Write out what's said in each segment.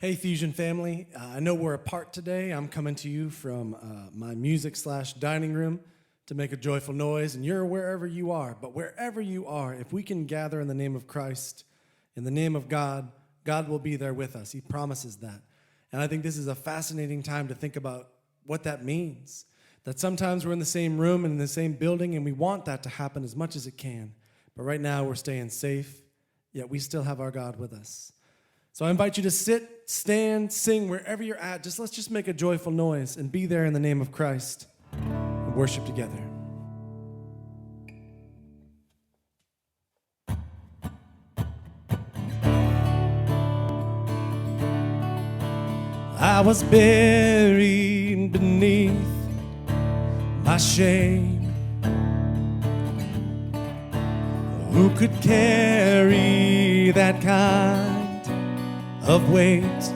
Hey Fusion family, I know we're apart today. I'm coming to you from my music/dining room to make a joyful noise, and you're wherever you are. But wherever you are, if we can gather in the name of Christ, in the name of God, God will be there with us. He promises that. And I think this is a fascinating time to think about what that means. That sometimes we're in the same room and in the same building, and we want that to happen as much as it can. But right now we're staying safe, yet we still have our God with us. So I invite you to sit, stand, sing, wherever you're at. Let's just make a joyful noise and be there in the name of Christ and worship together. I was buried beneath my shame. Who could carry that kind of weight?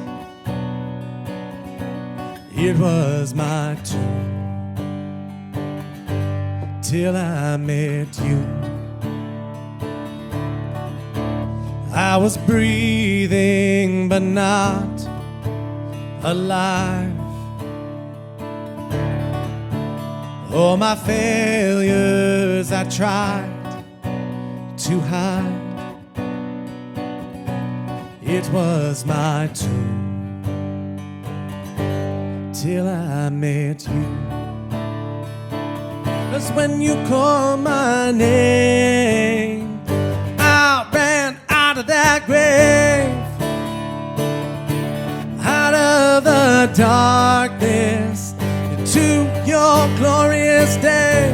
It was my tomb till I met you. I was breathing but not alive. All my failures I tried to hide. It was my tomb till I met you. 'Cause when you call my name, I ran out of that grave, out of the darkness into your glorious day.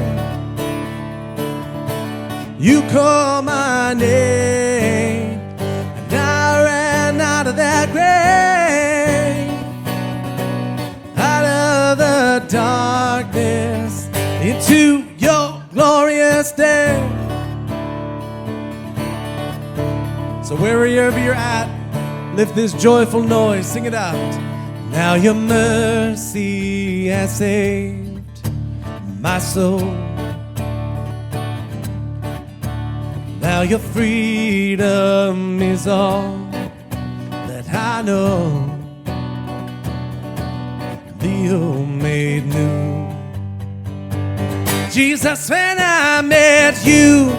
You call my name, and I ran out of that grave, out of the darkness into your glorious day. So wherever you're at, lift this joyful noise, sing it out. Now your mercy has saved my soul. Now your freedom is all that I know. The old made new. Jesus, when I met you,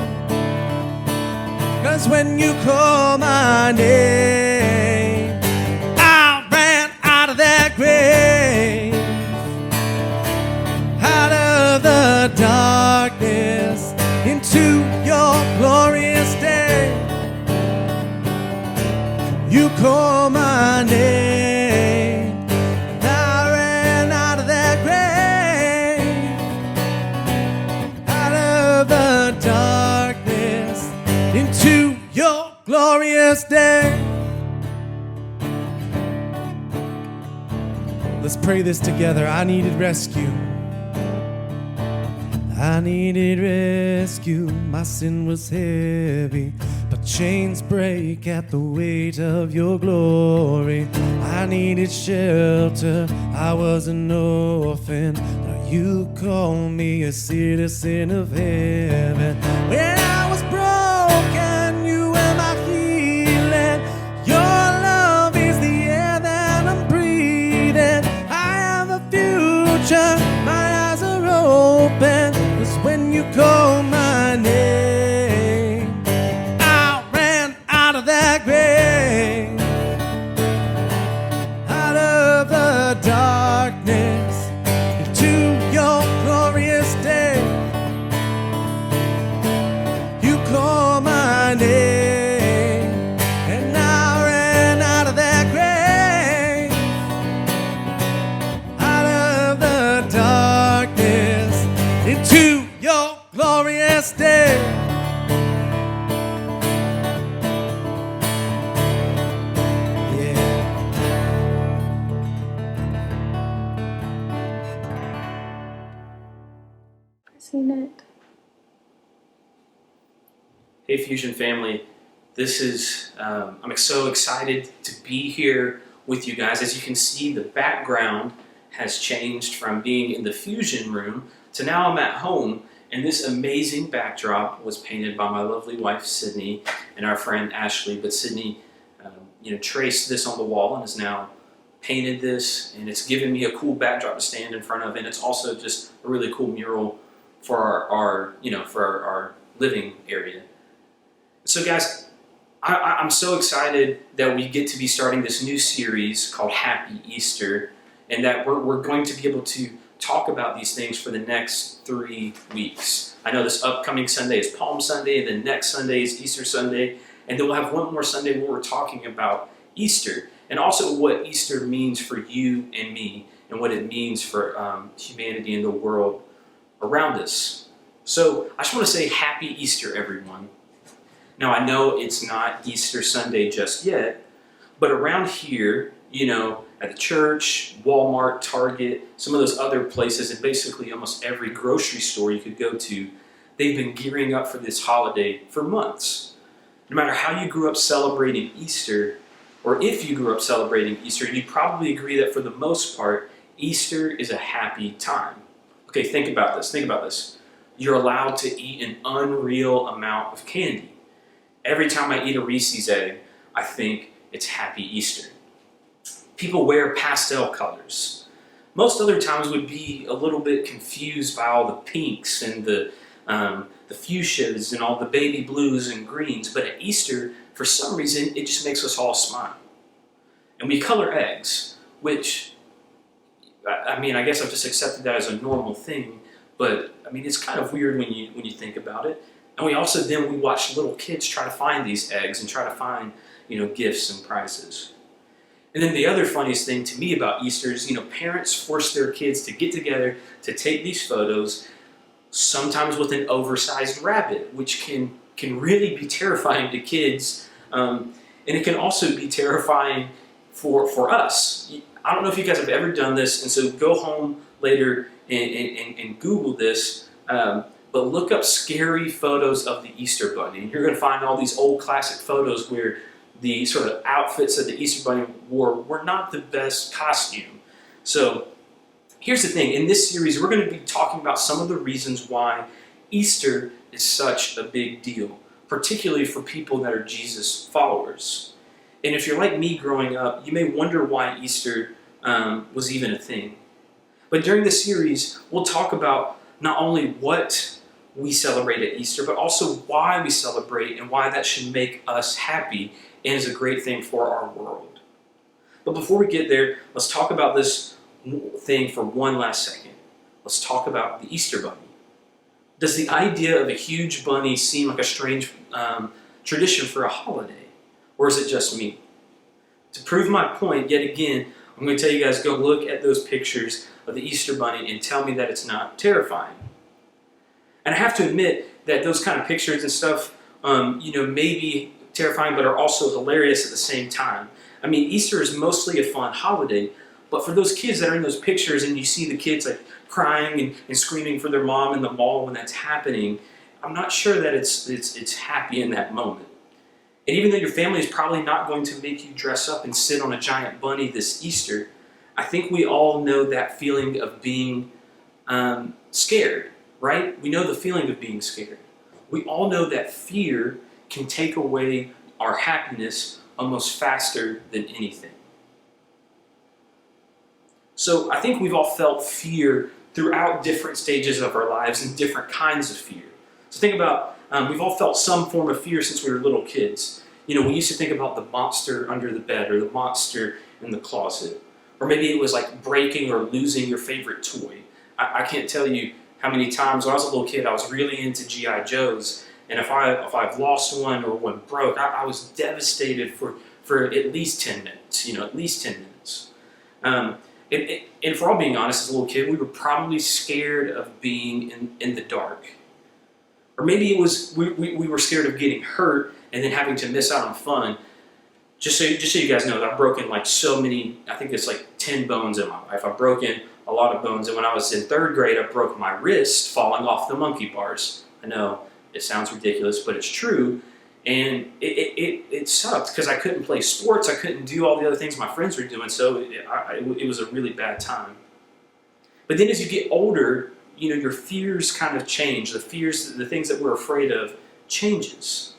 'cause when you call my name, I ran out of that grave, out of the darkness into your glorious day. You call my name, and I ran out of that grave, out of the darkness into your glorious day. Let's pray this together. I needed rescue. I needed rescue, my sin was heavy, but chains break at the weight of your glory. I needed shelter, I was an orphan, now you call me a citizen of heaven. When I was broken, you were my healing, your love is the air that I'm breathing. I have a future, my eyes are open. When you call my name, I ran out of that grave, out of the darkness into your glorious day. You call my name, and I ran out of that grave, out of the darkness into your glorious day. Yeah. Seen it. Hey Fusion family, this is, I'm so excited to be here with you guys. As you can see, the background has changed from being in the Fusion room to now I'm at home, and this amazing backdrop was painted by my lovely wife Sydney and our friend Ashley. But Sydney, traced this on the wall and has now painted this, and it's given me a cool backdrop to stand in front of, and it's also just a really cool mural for our living area. So guys, I'm so excited that we get to be starting this new series called Happy Easter, and that we're going to be able to talk about these things for the next 3 weeks. I know this upcoming Sunday is Palm Sunday, and then next Sunday is Easter Sunday, and then we'll have one more Sunday where we're talking about Easter, and also what Easter means for you and me, and what it means for humanity and the world around us. So I just want to say Happy Easter, everyone. Now I know it's not Easter Sunday just yet, but around here, at the church, Walmart, Target, some of those other places, and basically almost every grocery store you could go to, they've been gearing up for this holiday for months. No matter how you grew up celebrating Easter, or if you grew up celebrating Easter, you'd probably agree that for the most part, Easter is a happy time. Okay, think about this. You're allowed to eat an unreal amount of candy. Every time I eat a Reese's egg, I think it's Happy Easter. People wear pastel colors. Most other times would be a little bit confused by all the pinks and the fuchsias and all the baby blues and greens, but at Easter, for some reason, it just makes us all smile. And we color eggs, which, I guess I've just accepted that as a normal thing, but it's kind of weird when you think about it. And we watch little kids try to find these eggs and try to find, gifts and prizes. And then the other funniest thing to me about Easter is, parents force their kids to get together to take these photos, sometimes with an oversized rabbit, which can really be terrifying to kids. And it can also be terrifying for us. I don't know if you guys have ever done this, and so go home later and Google this, but look up scary photos of the Easter Bunny. And you're going to find all these old classic photos where the sort of outfits that the Easter Bunny wore were not the best costume. So here's the thing. In this series, we're going to be talking about some of the reasons why Easter is such a big deal, particularly for people that are Jesus followers. And if you're like me growing up, you may wonder why Easter was even a thing. But during this series, we'll talk about not only what we celebrate at Easter, but also why we celebrate and why that should make us happy and is a great thing for our world. But before we get there, let's talk about this thing for one last second. Let's talk about the Easter Bunny. Does the idea of a huge bunny seem like a strange tradition for a holiday? Or is it just me? To prove my point, yet again, I'm going to tell you guys, go look at those pictures of the Easter Bunny and tell me that it's not terrifying. And I have to admit that those kind of pictures and stuff, may be terrifying, but are also hilarious at the same time. Easter is mostly a fun holiday, but for those kids that are in those pictures and you see the kids like crying and screaming for their mom in the mall when that's happening, I'm not sure that it's happy in that moment. And even though your family is probably not going to make you dress up and sit on a giant bunny this Easter, I think we all know that feeling of being scared, right? We know the feeling of being scared. We all know that fear can take away our happiness almost faster than anything. So I think we've all felt fear throughout different stages of our lives and different kinds of fear. So think about, we've all felt some form of fear since we were little kids. We used to think about the monster under the bed or the monster in the closet. Or maybe it was like breaking or losing your favorite toy. I can't tell you how many times when I was a little kid I was really into G.I. Joes. And if I've lost one or one broke, I was devastated for at least 10 minutes, at least 10 minutes. And if we're all being honest, as a little kid, we were probably scared of being in the dark. Or maybe it was we were scared of getting hurt and then having to miss out on fun. Just so you guys know, that I've broken like so many, I think it's like 10 bones in my life. I've broken a lot of bones. And when I was in 3rd grade, I broke my wrist falling off the monkey bars. I know, it sounds ridiculous, but it's true. And it sucked because I couldn't play sports. I couldn't do all the other things my friends were doing. So it was a really bad time. But then as you get older, your fears kind of change. The things that we're afraid of changes.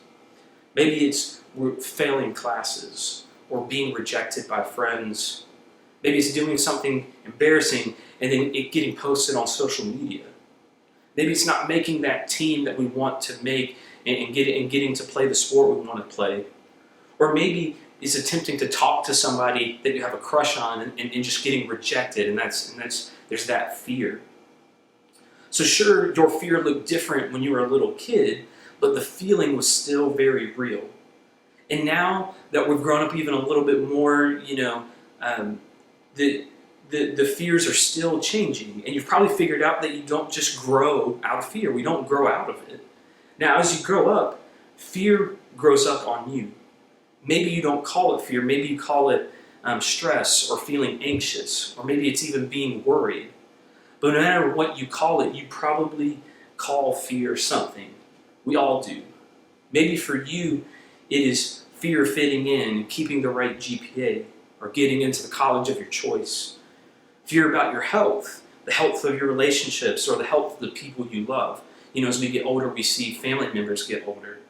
Maybe it's we're failing classes, or being rejected by friends. Maybe it's doing something embarrassing and then it getting posted on social media. Maybe it's not making that team that we want to make and getting to play the sport we want to play. Or maybe it's attempting to talk to somebody that you have a crush on and just getting rejected, and there's that fear. So sure, your fear looked different when you were a little kid, but the feeling was still very real. And now that we've grown up even a little bit more, the fears are still changing. And you've probably figured out that you don't just grow out of fear. We don't grow out of it. Now, as you grow up, fear grows up on you. Maybe you don't call it fear. Maybe you call it stress or feeling anxious, or maybe it's even being worried. But no matter what you call it, you probably call fear something. We all do. Maybe for you, it is fear fitting in, keeping the right GPA, or getting into the college of your choice. Fear about your health, the health of your relationships, or the health of the people you love. As we get older, we see family members get older.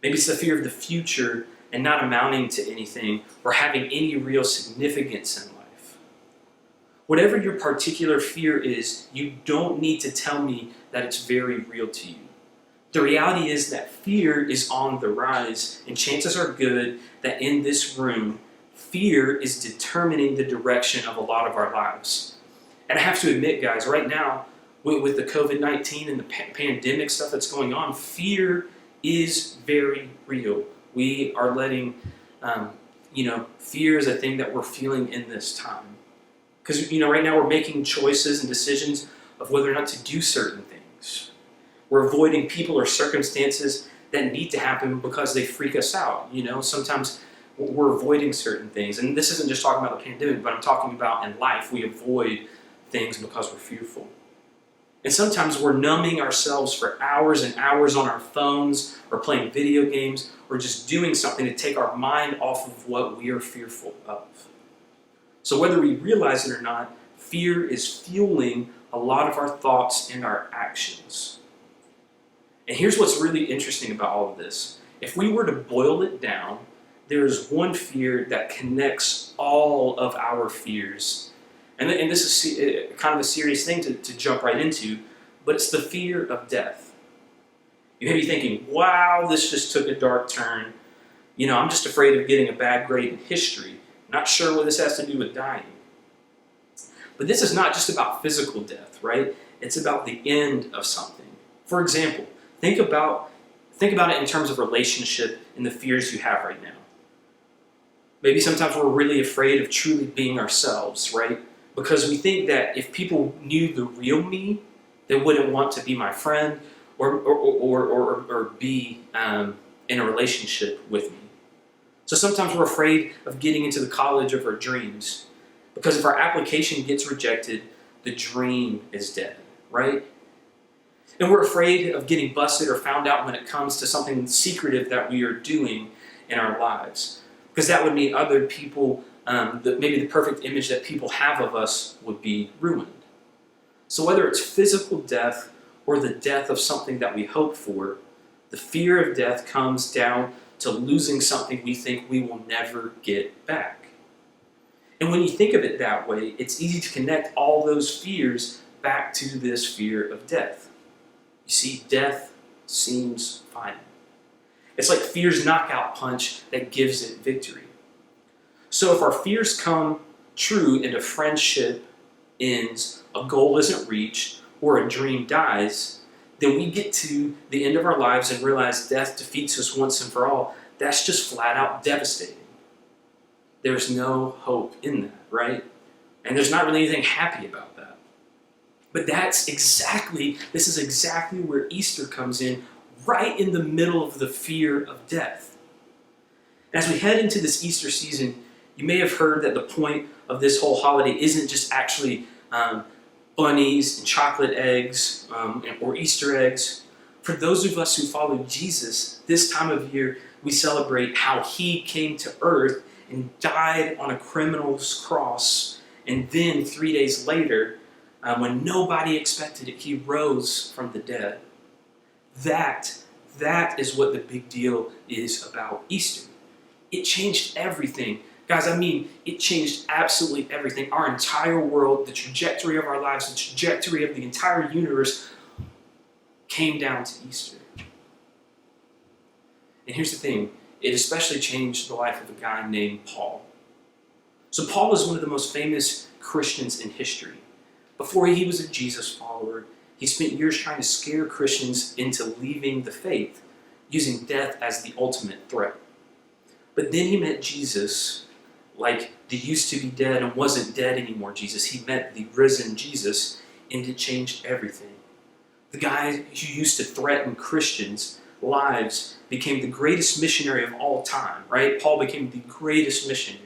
Maybe it's the fear of the future and not amounting to anything or having any real significance in life. Whatever your particular fear is, you don't need to tell me that it's very real to you. The reality is that fear is on the rise, and chances are good that in this room, fear is determining the direction of a lot of our lives. And I have to admit, guys, right now, with the COVID-19 and the pandemic stuff that's going on, fear is very real. We are letting, fear is a thing that we're feeling in this time. Because, right now we're making choices and decisions of whether or not to do certain things. We're avoiding people or circumstances that need to happen because they freak us out. Sometimes we're avoiding certain things. And this isn't just talking about the pandemic, but I'm talking about in life. We avoid things because we're fearful. And sometimes we're numbing ourselves for hours and hours on our phones or playing video games or just doing something to take our mind off of what we are fearful of. So whether we realize it or not, fear is fueling a lot of our thoughts and our actions. And here's what's really interesting about all of this. If we were to boil it down, there is one fear that connects all of our fears. And this is kind of a serious thing to jump right into, but it's the fear of death. You may be thinking, wow, this just took a dark turn. I'm just afraid of getting a bad grade in history. Not sure what this has to do with dying. But this is not just about physical death, right? It's about the end of something. For example, think about it in terms of relationship and the fears you have right now. Maybe sometimes we're really afraid of truly being ourselves, right? Because we think that if people knew the real me, they wouldn't want to be my friend or be in a relationship with me. So sometimes we're afraid of getting into the college of our dreams. Because if our application gets rejected, the dream is dead, right? And we're afraid of getting busted or found out when it comes to something secretive that we are doing in our lives. Because that would mean other people, maybe the perfect image that people have of us would be ruined. So whether it's physical death or the death of something that we hope for, the fear of death comes down to losing something we think we will never get back. And when you think of it that way, it's easy to connect all those fears back to this fear of death. You see, death seems final. It's like fear's knockout punch that gives it victory. So if our fears come true and a friendship ends, a goal isn't reached, or a dream dies, then we get to the end of our lives and realize death defeats us once and for all. That's just flat out devastating. There's no hope in that, right? And there's not really anything happy about that. But this is exactly where Easter comes in, right in the middle of the fear of death. As we head into this Easter season, you may have heard that the point of this whole holiday isn't just actually bunnies and chocolate eggs or Easter eggs. For those of us who follow Jesus, this time of year we celebrate how he came to earth and died on a criminal's cross, and then 3 days later, when nobody expected it, he rose from the dead. That is what the big deal is about Easter. It changed everything. Guys, I mean, it changed absolutely everything. Our entire world, the trajectory of our lives, the trajectory of the entire universe came down to Easter. And here's the thing, it especially changed the life of a guy named Paul. So Paul was one of the most famous Christians in history. Before he was a Jesus follower, he spent years trying to scare Christians into leaving the faith, using death as the ultimate threat. But then he met Jesus, like the used to be dead and wasn't dead anymore Jesus. He met the risen Jesus, and it changed everything. The guy who used to threaten Christians' lives became the greatest missionary of all time, right? Paul became the greatest missionary.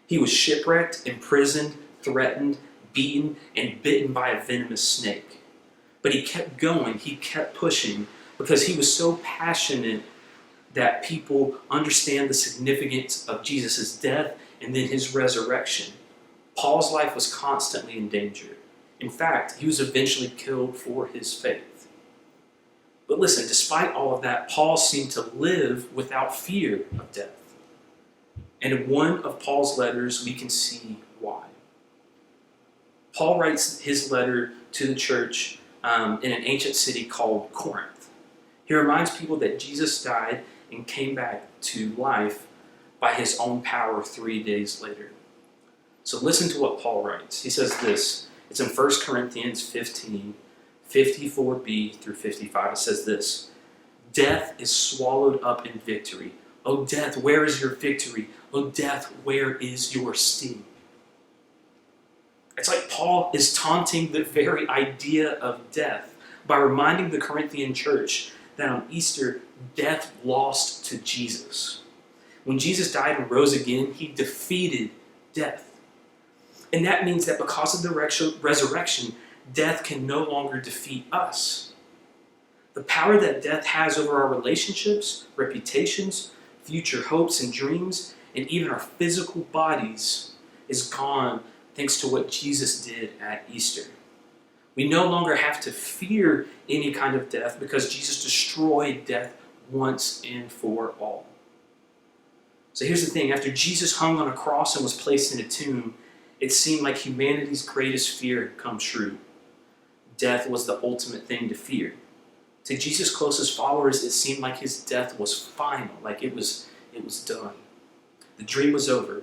He was shipwrecked, imprisoned, threatened, beaten, and bitten by a venomous snake. But he kept going, he kept pushing, because he was so passionate that people understand the significance of Jesus' death and then his resurrection. Paul's life was constantly in danger. In fact, he was eventually killed for his faith. But listen, despite all of that, Paul seemed to live without fear of death. And in one of Paul's letters, we can see why. Paul writes his letter to the church in an ancient city called Corinth. He reminds people that Jesus died and came back to life by his own power 3 days later. So listen to what Paul writes. He says this. It's in 1 Corinthians 15, 54b through 55. It says this. Death is swallowed up in victory. O death, where is your victory? O death, where is your sting? It's like Paul is taunting the very idea of death by reminding the Corinthian church that on Easter, death lost to Jesus. When Jesus died and rose again, he defeated death. And that means that because of the resurrection, death can no longer defeat us. The power that death has over our relationships, reputations, future hopes and dreams, and even our physical bodies is gone thanks to what Jesus did at Easter. We no longer have to fear any kind of death because Jesus destroyed death once and for all. So here's the thing. After Jesus hung on a cross and was placed in a tomb, it seemed like humanity's greatest fear had come true. Death was the ultimate thing to fear. To Jesus' closest followers, it seemed like his death was final, like it was done. The dream was over.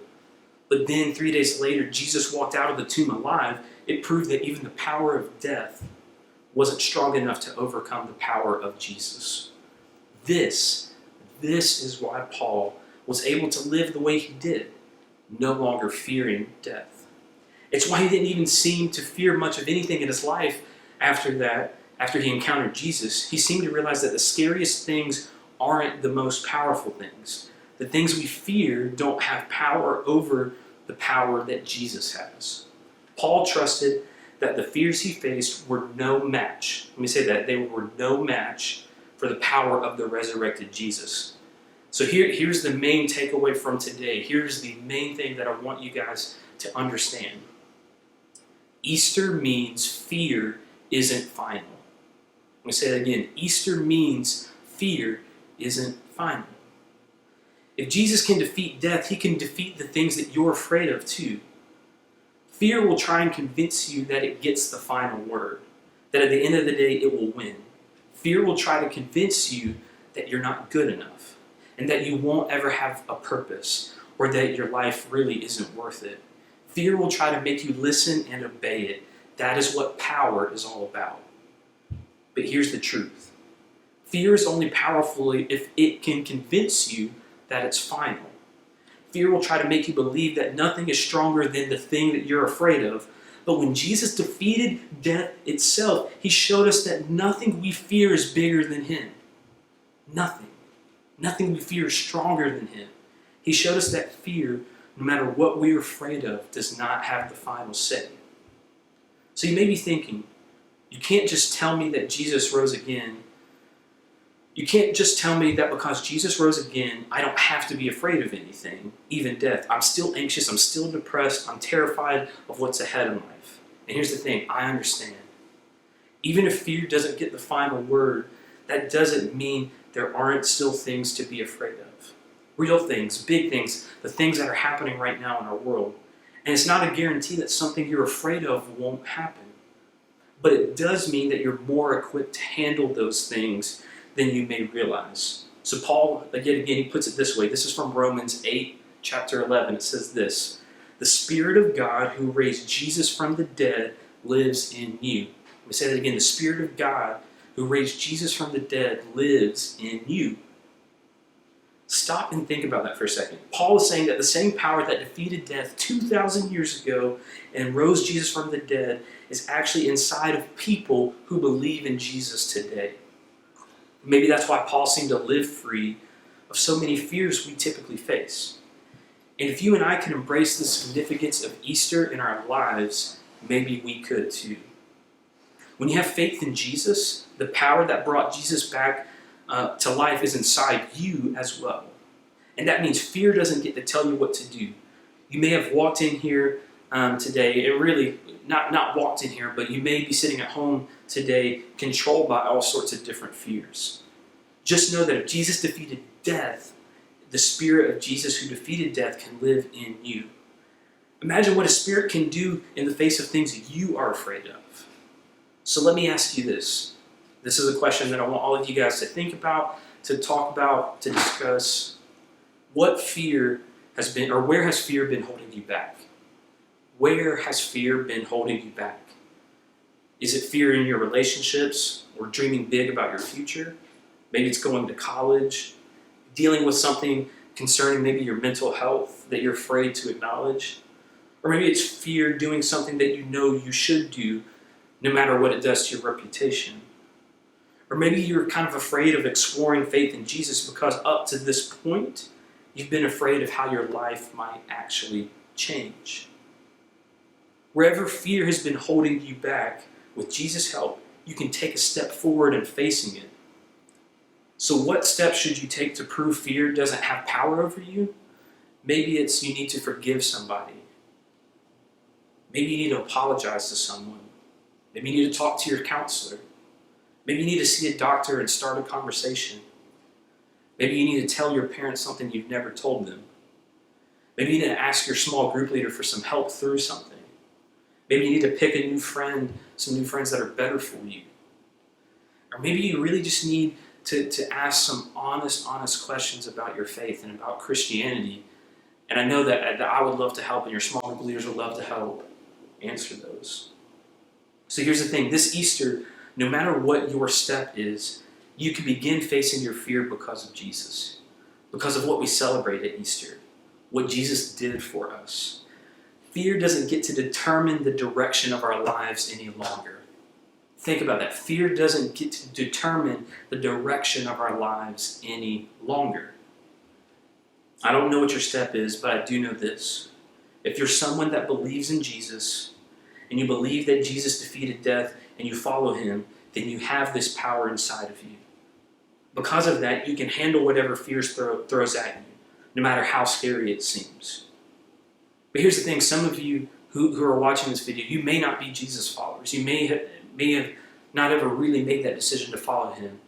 But then 3 days later, Jesus walked out of the tomb alive. It proved that even the power of death wasn't strong enough to overcome the power of Jesus. This is why Paul was able to live the way he did, no longer fearing death. It's why he didn't even seem to fear much of anything in his life after he encountered Jesus. He seemed to realize that the scariest things aren't the most powerful things. The things we fear don't have power over the power that Jesus has. Paul trusted that the fears he faced were no match. Let me say that. They were no match for the power of the resurrected Jesus. So here's the main takeaway from today. Here's the main thing that I want you guys to understand. Easter means fear isn't final. Let me say that again. Easter means fear isn't final. If Jesus can defeat death, he can defeat the things that you're afraid of too. Fear will try and convince you that it gets the final word, that at the end of the day it will win. Fear will try to convince you that you're not good enough, and that you won't ever have a purpose, or that your life really isn't worth it. Fear will try to make you listen and obey it. That is what power is all about. But here's the truth. Fear is only powerful if it can convince you that it's final. Fear will try to make you believe that nothing is stronger than the thing that you're afraid of. But when Jesus defeated death itself, he showed us that nothing we fear is bigger than him. Nothing. Nothing we fear is stronger than him. He showed us that fear, no matter what we're afraid of, does not have the final say. So you may be thinking, you can't just tell me that Jesus rose again. You can't just tell me that because Jesus rose again, I don't have to be afraid of anything, even death. I'm still anxious, I'm still depressed, I'm terrified of what's ahead in life. And here's the thing, I understand. Even if fear doesn't get the final word, that doesn't mean there aren't still things to be afraid of. real things, big things, the things that are happening right now in our world. And it's not a guarantee that something you're afraid of won't happen. But it does mean that you're more equipped to handle those things than you may realize. So Paul, again, he puts it this way. This is from Romans 8, chapter 11. It says this: "The Spirit of God who raised Jesus from the dead lives in you." Let me say that again. The Spirit of God who raised Jesus from the dead lives in you. Stop and think about that for a second. Paul is saying that the same power that defeated death 2,000 years ago and rose Jesus from the dead is actually inside of people who believe in Jesus today. Maybe that's why Paul seemed to live free of so many fears we typically face. And if you and I can embrace the significance of Easter in our lives, maybe we could too. When you have faith in Jesus, the power that brought Jesus back to life is inside you as well. And that means fear doesn't get to tell you what to do. You may have walked in here today, and really not walked in here, but you may be sitting at home today controlled by all sorts of different fears. Just know that if Jesus defeated death, the Spirit of Jesus who defeated death can live in you. Imagine what a spirit can do in the face of things you are afraid of. So let me ask you this. This is a question that I want all of you guys to think about, to talk about, to discuss. What fear has been, or where has fear been holding you back? Where has fear been holding you back? Is it fear in your relationships or dreaming big about your future? Maybe it's going to college, dealing with something concerning maybe your mental health that you're afraid to acknowledge. Or maybe it's fear doing something that you know you should do no matter what it does to your reputation. Or maybe you're kind of afraid of exploring faith in Jesus because up to this point, you've been afraid of how your life might actually change. Wherever fear has been holding you back, with Jesus' help, you can take a step forward in facing it. So what steps should you take to prove fear doesn't have power over you? Maybe it's you need to forgive somebody. Maybe you need to apologize to someone. Maybe you need to talk to your counselor. Maybe you need to see a doctor and start a conversation. Maybe you need to tell your parents something you've never told them. Maybe you need to ask your small group leader for some help through something. Maybe you need to pick a new friend, some new friends that are better for you. Or maybe you really just need to ask some honest questions about your faith and about Christianity. And I know that I would love to help, and your small group leaders would love to help answer those. So here's the thing. This Easter, no matter what your step is, you can begin facing your fear because of Jesus, because of what we celebrate at Easter, what Jesus did for us. Fear doesn't get to determine the direction of our lives any longer. Think about that. Fear doesn't get to determine the direction of our lives any longer. I don't know what your step is, but I do know this. If you're someone that believes in Jesus, and you believe that Jesus defeated death, and you follow him, then you have this power inside of you. Because of that, you can handle whatever fear throws at you, no matter how scary it seems. But here's the thing. Some of you who are watching this video, you may not be Jesus followers. You may have not ever really made that decision to follow him.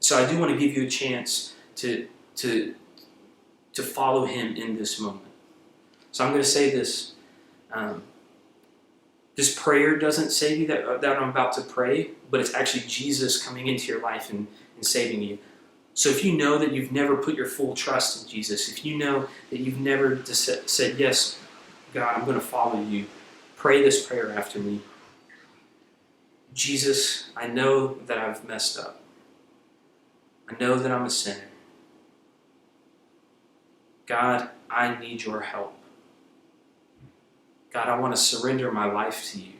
So I do want to give you a chance to follow him in this moment. So I'm going to say this. This prayer doesn't save you that I'm about to pray, but it's actually Jesus coming into your life and saving you. So if you know that you've never put your full trust in Jesus, if you know that you've never said, yes, God, I'm going to follow you, pray this prayer after me. Jesus, I know that I've messed up. I know that I'm a sinner. God, I need your help. God, I want to surrender my life to you.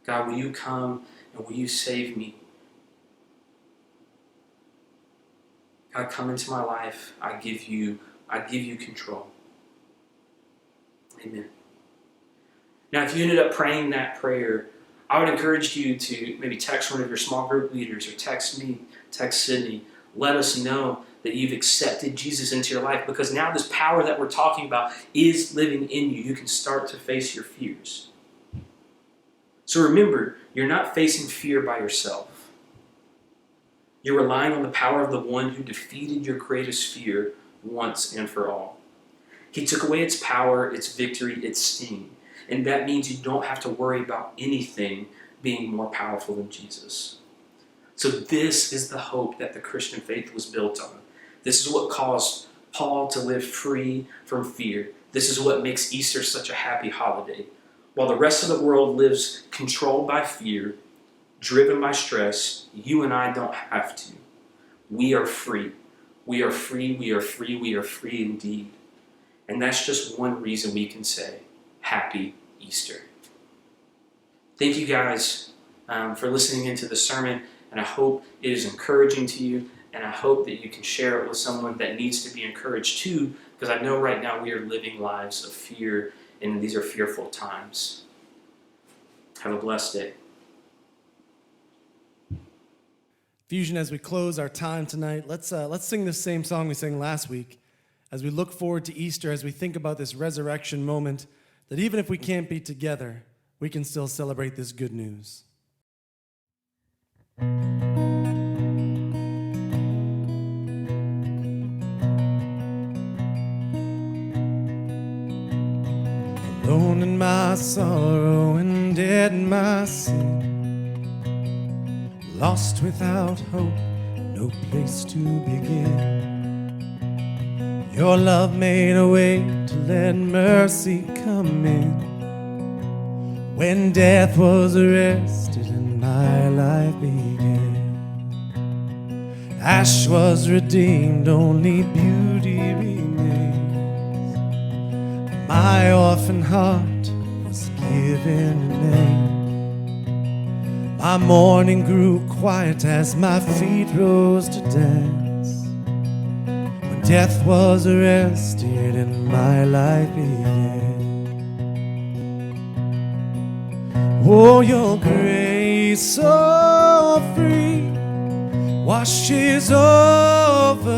God, will you come and will you save me? God, come into my life. I give you control. Amen. Now, if you ended up praying that prayer, I would encourage you to maybe text one of your small group leaders, or text me, text Sydney. Let us know that you've accepted Jesus into your life, because now this power that we're talking about is living in you. You can start to face your fears. So remember, you're not facing fear by yourself. You're relying on the power of the one who defeated your greatest fear once and for all. He took away its power, its victory, its sting. And that means you don't have to worry about anything being more powerful than Jesus. So this is the hope that the Christian faith was built on. This is what caused Paul to live free from fear. This is what makes Easter such a happy holiday. While the rest of the world lives controlled by fear, driven by stress, you and I don't have to. We are free. We are free, we are free, we are free indeed. And that's just one reason we can say, Happy Easter. Thank you guys for listening into the sermon, and I hope it is encouraging to you, and I hope that you can share it with someone that needs to be encouraged too, because I know right now we are living lives of fear, and these are fearful times. Have a blessed day. Fusion, as we close our time tonight, let's sing the same song we sang last week as we look forward to Easter, as we think about this resurrection moment, that even if we can't be together, we can still celebrate this good news. Alone in my sorrow and dead in my sin, lost without hope, no place to begin. Your love made a way to let mercy come in. When death was arrested and my life began, ash was redeemed, only beauty remains. My orphan heart was given a name. My mourning grew quiet as my feet rose to dance. When death was arrested and my life began. Oh, your grace so free washes over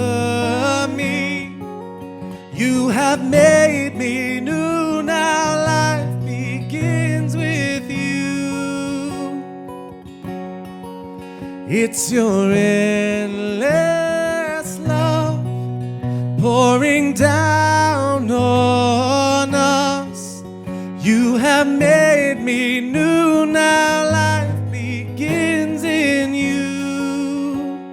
me. You have made me new, now life begins with you. It's your endless love pouring down on us. You have made me new, now life begins in you.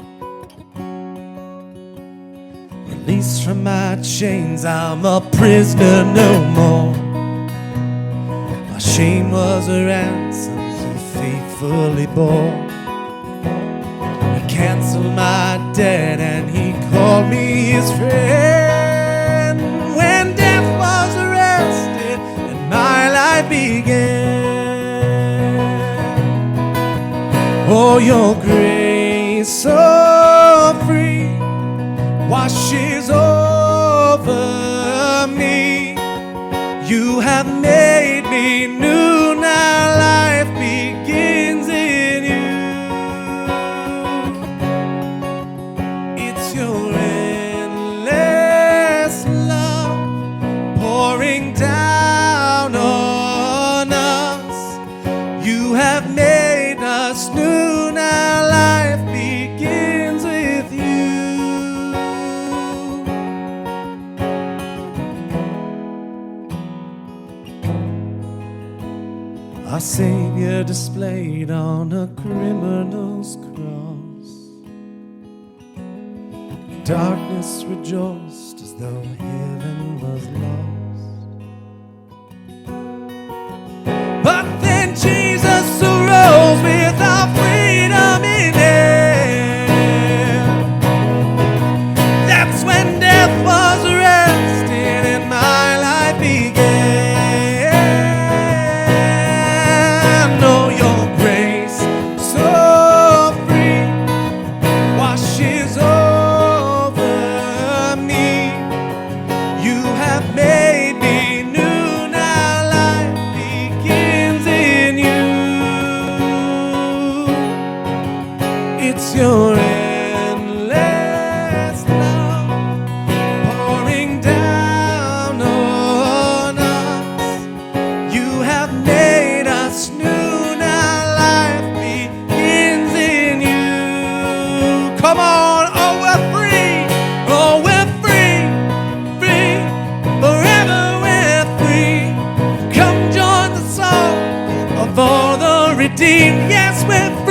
Released from my chains, I'm a prisoner no more. My shame was a ransom he faithfully bore. Canceled my debt and he called me his friend. When death was arrested and my life began. Oh, your grace so free washes over me. You have made me new, now life begins in you. Your endless love pouring down on us. You have made us new, now life begins with you. Our Savior displayed on a criminal's cross. Darkness rejoiced as though heaven was lost. But then Jesus arose with our freedom in hand. That's when death was arrested and my life began. Oh, your grace so free washes over. redeemed, yes, with